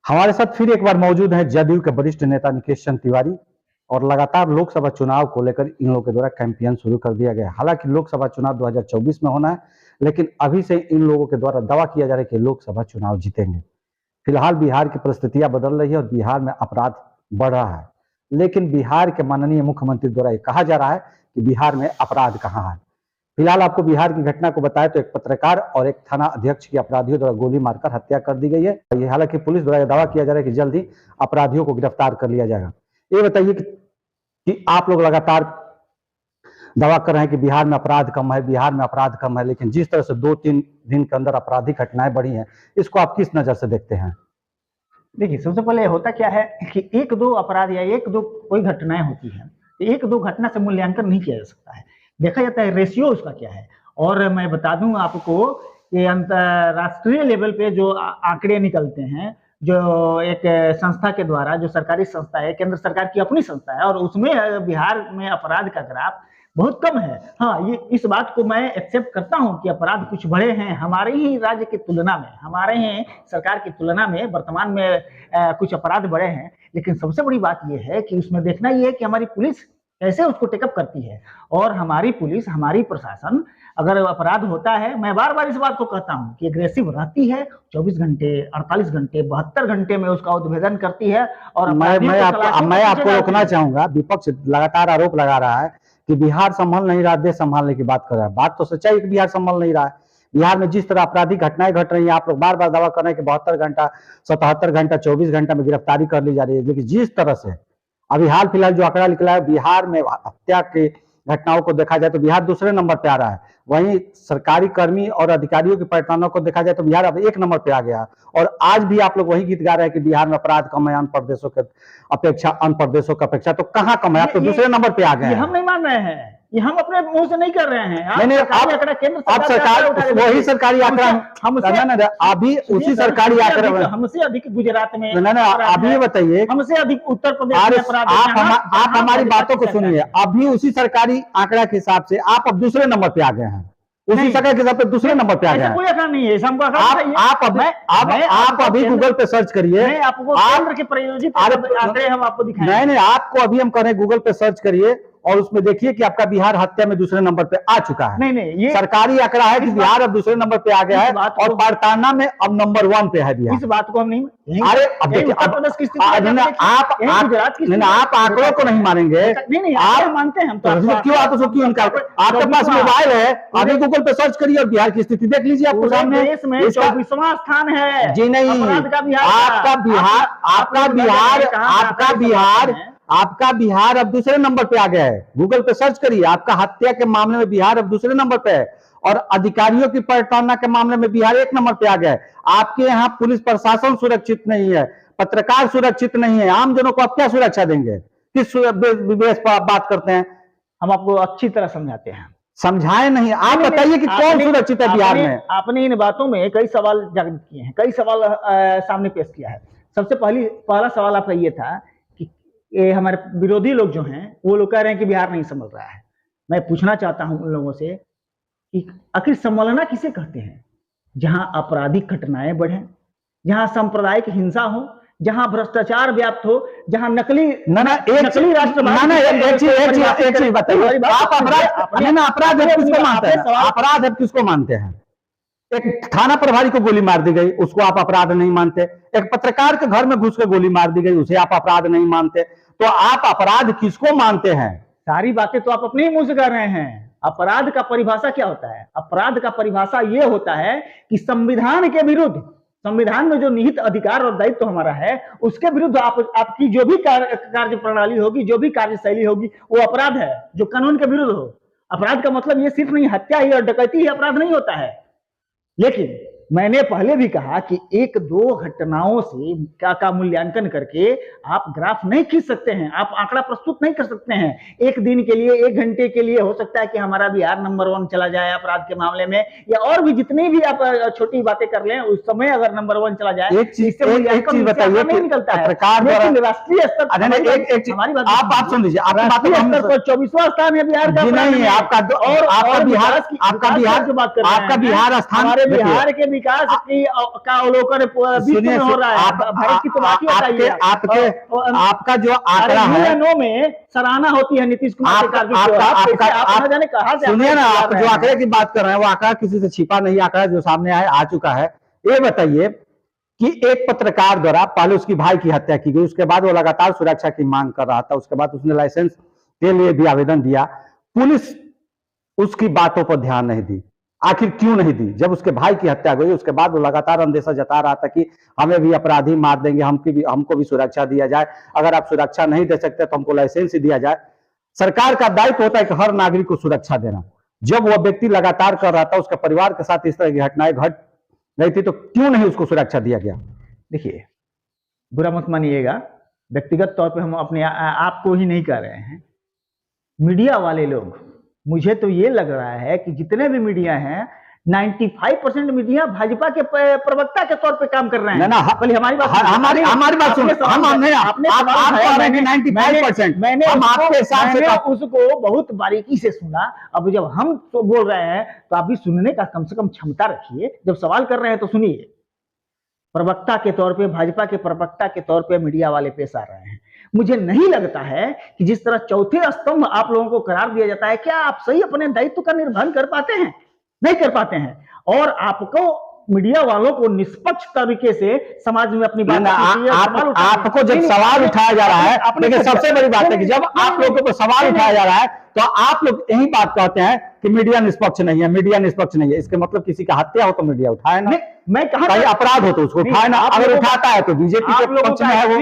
हमारे साथ फिर एक बार मौजूद है जदयू के वरिष्ठ नेता निकेश चंद्र तिवारी। और लगातार लोकसभा चुनाव को लेकर इन लोगों के द्वारा कैंपेन शुरू कर दिया गया है। हालांकि लोकसभा चुनाव 2024 में होना है, लेकिन अभी से इन लोगों के द्वारा दावा किया जा रहा है कि लोकसभा चुनाव जीतेंगे। फिलहाल बिहार की परिस्थितियां बदल रही है और बिहार में अपराध बढ़ रहा है, लेकिन बिहार के माननीय मुख्यमंत्री द्वारा यह कहा जा रहा है कि बिहार में अपराध कहाँ है। फिलहाल आपको बिहार की घटना को बताएं तो एक पत्रकार और एक थाना अध्यक्ष की अपराधियों द्वारा गोली मारकर हत्या कर दी गई है। ये हालांकि पुलिस द्वारा दावा किया जा रहा है कि जल्द ही अपराधियों को गिरफ्तार कर लिया जाएगा। ये बताइए कि आप लोग लगातार दावा कर रहे हैं कि बिहार में अपराध कम है, बिहार में अपराध कम है, लेकिन जिस तरह से 2-3 दिन के अंदर आपराधिक घटनाएं बढ़ी हैं, इसको आप किस नजर से देखते हैं? देखिए, सबसे पहले होता क्या है कि एक दो अपराध या एक दो कोई घटनाएं होती हैं, एक दो घटना से मूल्यांकन नहीं किया जा सकता है। देखा जाता है रेशियो उसका क्या है। और मैं बता दूं आपको कि अंतरराष्ट्रीय लेवल पे जो आंकड़े निकलते हैं, जो एक संस्था के द्वारा, जो सरकारी संस्था है, केंद्र सरकार की अपनी संस्था है, और उसमें बिहार में अपराध का ग्राफ बहुत कम है। हाँ, ये इस बात को मैं एक्सेप्ट करता हूं कि अपराध कुछ बढ़े हैं हमारे ही राज्य की तुलना में, हमारे ही सरकार की तुलना में वर्तमान में कुछ अपराध बढ़े हैं। लेकिन सबसे बड़ी बात यह है कि उसमें देखना यह है कि हमारी पुलिस कैसे उसको टेकअप करती है। और हमारी पुलिस, हमारी प्रशासन, अगर अपराध होता है, मैं बार बार इस बात को कहता हूं कि एग्रेसिव रहती है, 24 घंटे, 48 घंटे, 72 घंटे में उसका उद्भेदन करती है। और मैं आपको रोकना चाहूंगा। विपक्ष लगातार आरोप लगा रहा है कि बिहार संभल नहीं रहा, देश संभालने की बात कर रहा है। बात तो सच्चाई है कि बिहार संभल नहीं रहा है। बिहार में जिस तरह आपराधिक घटनाएं घट रही हैं, आप लोग बार बार दावा कर रहे हैं कि 72 घंटा, 77 घंटा, 24 घंटा में गिरफ्तारी कर ली जा रही है। लेकिन जिस तरह से अभी हाल फिलहाल जो आंकड़ा निकला है, बिहार में हत्या के घटनाओं को देखा जाए तो बिहार दूसरे नंबर पे आ रहा है। वहीं सरकारी कर्मी और अधिकारियों की परिणामों को देखा जाए तो बिहार अब 1 नंबर पे आ गया। और आज भी आप लोग वही गीत गा रहे हैं कि बिहार में अपराध कम है अन्य प्रदेशों के अपेक्षा। तो कहाँ कम है? आप तो दूसरे नंबर पे आ गए। हम नहीं मान रहे हैं, ये हम अपने मुंह से नहीं कर रहे हैं। आप सरकार वही सरकारी आंकड़ा, अभी उसी सरकारी आंकड़ा, हमसे अधिक गुजरात में, अभी बताइए, हमसे अधिक उत्तर प्रदेश में अपराध। आप हमारी बातों को सुनिए। अभी उसी सरकारी आंकड़ा के हिसाब से आप अब दूसरे नंबर पे आ गए हैं। उसी सरकार के हिसाब से दूसरे नंबर पे आ गए हैं। कोई आंकड़ा नहीं है। आप अभी गूगल पे सर्च करिए, आपको केंद्र के प्रायोजित आंकड़े हम आपको दिखाएंगे। नहीं, आपको अभी हम कह रहे हैं गूगल पे सर्च करिए और उसमें देखिए कि आपका बिहार हत्या में दूसरे नंबर पे आ चुका है। नहीं, ये सरकारी आंकड़ा है कि बिहार अब दूसरे नंबर पे आ गया है और पड़ताना में अब नंबर 1 पे है बिहार। इस बात को हम नहीं, अरे अब देखिए, आप आंकड़ों को नहीं मानेंगे। आप मानते हैं, क्यों आप उसको क्यों इनकार? आपके पास मोबाइल है, अभी गूगल पे सर्च करिए और बिहार की स्थिति देख लीजिए। आपको सामने देश में 24वां स्थान है जी। नहीं, आपका बिहार अब दूसरे नंबर पे आ गया है। गूगल पे सर्च करिए, आपका हत्या के मामले में बिहार अब दूसरे नंबर पे है और अधिकारियों की परिचालना के मामले में बिहार 1 नंबर पे आ गया है। आपके यहाँ पुलिस प्रशासन सुरक्षित नहीं है, पत्रकार सुरक्षित नहीं है, आम जनों को आप क्या सुरक्षा देंगे? किस बेस पर आप बात करते हैं? हम आपको अच्छी तरह समझाते हैं। समझाए नहीं, आप बताइए कि कौन सुरक्षित है बिहार में? आपने इन बातों में कई सवाल जागृत किए हैं, कई सवाल सामने पेश किया है। सबसे पहला सवाल आपका ये था कि ये हमारे विरोधी लोग जो हैं वो लोग कह रहे हैं कि बिहार नहीं संभल रहा है। मैं पूछना चाहता हूं उन लोगों से कि आखिर संभलना किसे कहते हैं? जहां आपराधिक घटनाएं बढ़े, जहां सांप्रदायिक हिंसा हो, जहां भ्रष्टाचार व्याप्त हो, जहां नकली राष्ट्रवाद। एक चीज बताइए, आप अपराध किसको मानते हैं? एक थाना प्रभारी को गोली मार दी गई, उसको आप अपराध नहीं मानते। एक पत्रकार के घर में घुस कर गोली मार दी गई, उसे आप अपराध नहीं मानते। तो आप अपराध किसको मानते हैं? सारी बातें तो आप अपने ही मुंह से कर रहे हैं। अपराध का परिभाषा क्या होता है? अपराध का परिभाषा यह होता है कि संविधान के विरुद्ध, संविधान में जो निहित अधिकार और दायित्व हमारा है, उसके विरुद्ध आपकी जो भी कार्य प्रणाली होगी, जो भी कार्यशैली होगी, वो अपराध है जो कानून के विरुद्ध हो। अपराध का मतलब ये सिर्फ नहीं हत्या ही और डकैती ही अपराध नहीं होता है। लेकिन मैंने पहले भी कहा कि एक दो घटनाओं से का मूल्यांकन करके आप ग्राफ नहीं खींच सकते हैं, आप आंकड़ा प्रस्तुत नहीं कर सकते हैं। एक दिन के लिए, एक घंटे के लिए हो सकता है कि हमारा बिहार नंबर 1 चला जाए अपराध के मामले में, या और भी जितनी भी आप छोटी बातें कर लें, उस समय अगर नंबर 1 चला जाए, एक चीज बताइए, नहीं निकलता है। सरकार लेकिन राष्ट्रीय स्तर पर हमारी बात आप सुन लीजिए, राष्ट्रीय स्तर पर 24वां स्थान है बिहार का। नहीं, आपका बिहार स्थान, हमारे बिहार के विकास की का अवलोकन विश्व में हो रहा है। भारत की तो बात ही बताइए। आपका जो आंकड़ा है में सराहना होती है नीतीश कुमार सुनिए ना, आप जो आंकड़े की बात कर रहे हैं वो आंकड़ा किसी से छिपा नहीं, आंकड़ा जो सामने आ चुका है। ये बताइए कि एक पत्रकार द्वारा पहले उसकी भाई की हत्या की गई, उसके बाद वो लगातार सुरक्षा की मांग कर रहा था, उसके बाद उसने लाइसेंस के लिए भी आवेदन दिया, पुलिस उसकी बातों पर ध्यान नहीं दी। आखिर क्यों नहीं दी? जब उसके भाई की हत्या हुई उसके बाद वो लगातार अंदेशा जता रहा था कि हमें भी अपराधी मार देंगे, हमको भी सुरक्षा दिया जाए, अगर आप सुरक्षा नहीं दे सकते तो हमको लाइसेंस ही दिया जाए। सरकार का दायित्व होता है कि हर नागरिक को सुरक्षा देना। जब वह व्यक्ति लगातार कर रहा था, उसके परिवार के साथ इस तरह की घटनाएं घट रही थी, तो क्यों नहीं उसको सुरक्षा दिया गया? देखिए, बुरा मत मानिएगा, व्यक्तिगत तौर पे हम अपने आप को ही नहीं कह रहे हैं, मीडिया वाले लोग, मुझे तो ये लग रहा है कि जितने भी मीडिया हैं 95% मीडिया भाजपा के प्रवक्ता के तौर पे काम कर रहे हैं। ना, पहले हमारी बात सुनो, मैंने उसको बहुत बारीकी से सुना। अब जब हम तो बोल रहे हैं तो आप भी सुनने का कम से कम क्षमता रखिए। जब सवाल कर रहे हैं तो सुनिए। प्रवक्ता के तौर पे, भाजपा के प्रवक्ता के तौर पे मीडिया वाले पेश आ रहे हैं। मुझे नहीं लगता है कि जिस तरह चौथे स्तंभ आप लोगों को करार दिया जाता है, क्या आप सही अपने दायित्व का निर्वहन कर पाते हैं? नहीं कर पाते हैं। और आपको मीडिया वालों को निष्पक्ष तरीके से समाज में अपनी बात आपको जब सवाल उठाया जा रहा है, लेकिन सबसे बड़ी बात है कि जब आप लोगों को सवाल उठाया जा रहा है तो आप लोग यही बात कहते हैं कि मीडिया निष्पक्ष नहीं है, मीडिया निष्पक्ष नहीं है। इसके मतलब किसी का हत्या हो तो मीडिया उठाए ना, मैं कहा अपराध हो तो उसको उठाए ना। अगर उठाता है तो बीजेपी के पक्ष में है वो।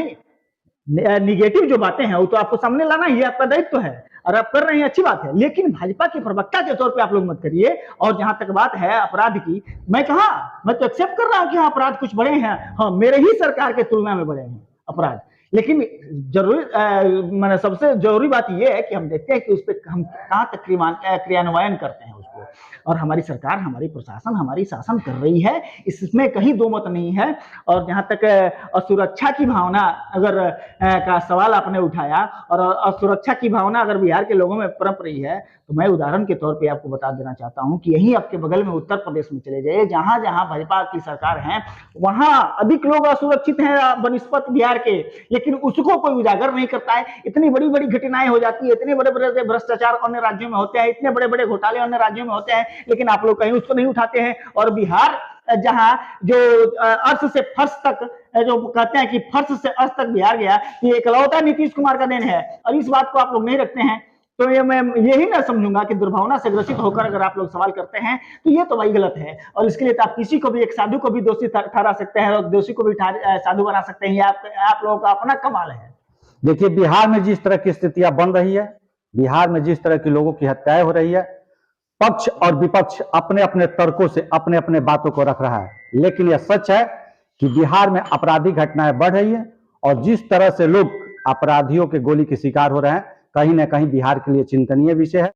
निगेटिव जो बातें हैं वो तो आपको सामने लाना ही आपका दायित्व है, और आप कर रहे हैं, अच्छी बात है। लेकिन भाजपा के प्रवक्ता के तौर पे आप लोग मत करिए। और जहां तक बात है अपराध की, मैं तो एक्सेप्ट कर रहा हूं कि हाँ अपराध कुछ बड़े हैं, हाँ मेरे ही सरकार के तुलना में बड़े हैं अपराध। लेकिन जरूरी मैंने सबसे जरूरी बात यह है कि हम देखते हैं कि उस पर हम कहां तक क्रियान्वयन करते हैं उसको। और हमारी सरकार, हमारी प्रशासन, हमारी शासन कर रही है, इसमें कहीं दो मत नहीं है। और जहां तक असुरक्षा की भावना अगर का सवाल आपने उठाया, और असुरक्षा की भावना अगर बिहार के लोगों में पनप रही है, तो मैं उदाहरण के तौर पे आपको बता देना चाहता हूं कि यहीं आपके बगल में उत्तर प्रदेश में चले जाइए, जहां जहां भाजपा की सरकार है वहां अधिक लोग असुरक्षित हैं बनिस्पत बिहार के, लेकिन उसको कोई उजागर नहीं करता है। इतनी बड़ी बड़ी घटनाएं हो जाती है, इतने बड़े बड़े भ्रष्टाचार अन्य राज्यों में होते हैं, इतने बड़े बड़े घोटाले अन्य राज्यों में होते हैं, लेकिन आप लोग कहीं उसको नहीं उठाते हैं। और बिहार जहां जो अर्श से फर्श तक, जो कहते हैं कि फर्श से अर्श तक बिहार गया, ये इकलौता नीतीश कुमार का देन है। और इस बात को आप लोग नहीं रखते हैं, तो ये मैं यही ना समझूंगा कि दुर्भावना से ग्रसित होकर अगर आप लोग सवाल करते हैं तो ये तो भाई गलत है। और इसके लिए तो आप किसी को भी, एक साधु को भी दोषी ठहरा सकते हैं और दोषी को भी साधु बना सकते हैं। आप लोगों का अपना कमाल है। देखिए, बिहार में जिस तरह की स्थितियां बन रही है, बिहार में जिस तरह की लोगों की हत्याएं हो रही है, पक्ष और विपक्ष अपने अपने तर्कों से अपने अपने बातों को रख रहा है। लेकिन यह सच है कि बिहार में आपराधिक घटनाएं बढ़ रही है, और जिस तरह से लोग अपराधियों के गोली के शिकार हो रहे हैं, कहीं ना कहीं बिहार के लिए चिंतनीय विषय है।